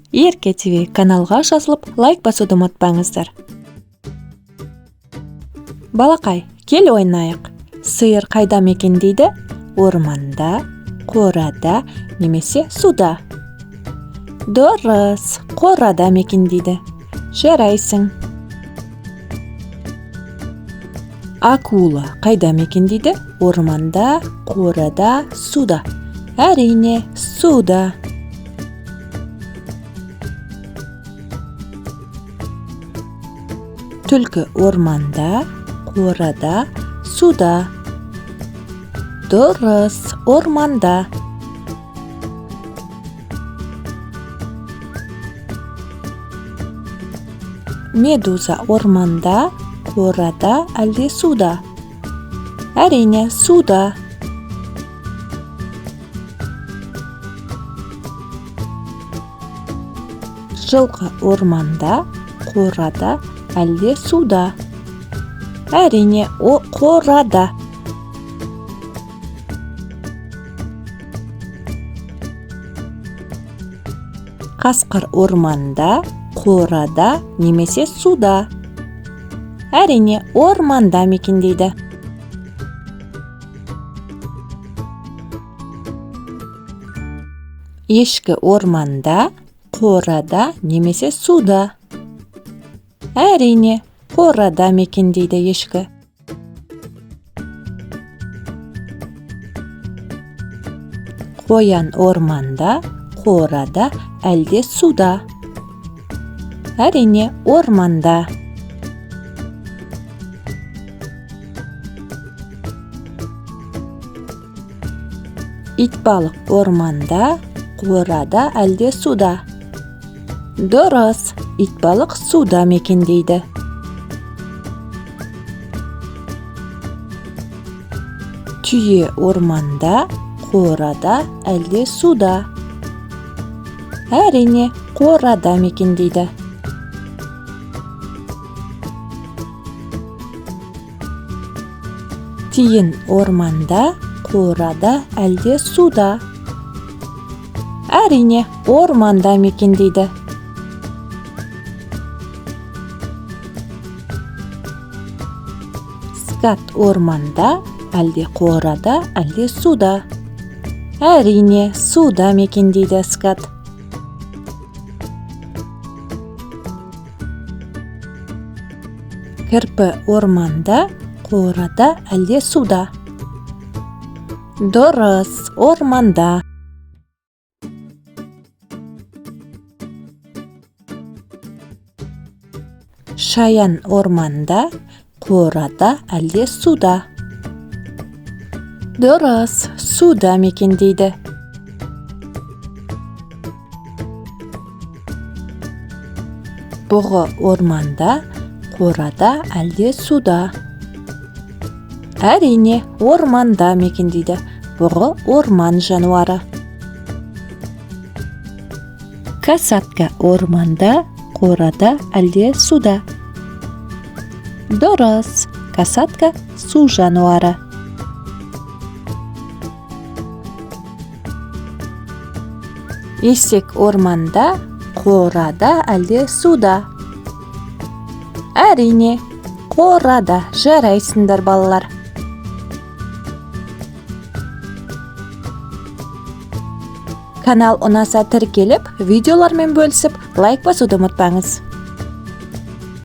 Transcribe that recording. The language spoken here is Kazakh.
Ерке ТВ каналға жазылып, лайк басуды ұмытпаңыздар. Балақай, кел ойнайық. Сиыр қайда мекендейді? Орманда, қорада немесе суда? Дұрыс, қорада мекендейді. Жарайсың. Акула қайда мекендейді? Орманда, қорада, суда? Әрине, суда. Түлкі орманда, қорада, суда? Дұрыс, орманда. Медуза орманда, қорада, әлде суда? Әрине, суда. Жылқы орманда, қорада, әлде суда? Әрине, қорада. Қасқыр орманда, қорада немесе суда? Әрине, орманда мекендейді. Ешкі орманда, қорада немесе суда? Әрине, қорада мекендейді ешкі. Қоян орманда, қорада, әлде суда? Әрине, орманда. Итбалық орманда, қорада, әлде суда? Дұрыс, итбалық суда мекендейді. Түйе орманда, қорада, әлде суда? Әрине, қорада мекендейді. Тиін орманда, қорада, әлде суда? Әрине, орманда мекендейді. Скат орманда, әлде қорада, әлде суда? Әрине, суда мекендейді скат. Кірпі орманда, қорада, әлде суда? Дұрыс, орманда. Шаян орманда, қорада, әлде суда? Дұрыс, суда мекендейді. Бұғы орманда, қорада, әлде суда? Әрине, орманда мекендейді. Бұғы орман жануары. Касатка орманда, қорада, әлде суда? Дұрыс, касатка су жануары. Есек орманда, қорада, әлде суда? Әрине, қорада. Жарайсыңдар балалар. Канал ұнаса тіркеліп, видеолармен бөлісіп, лайк басуды ұмытпаңыз.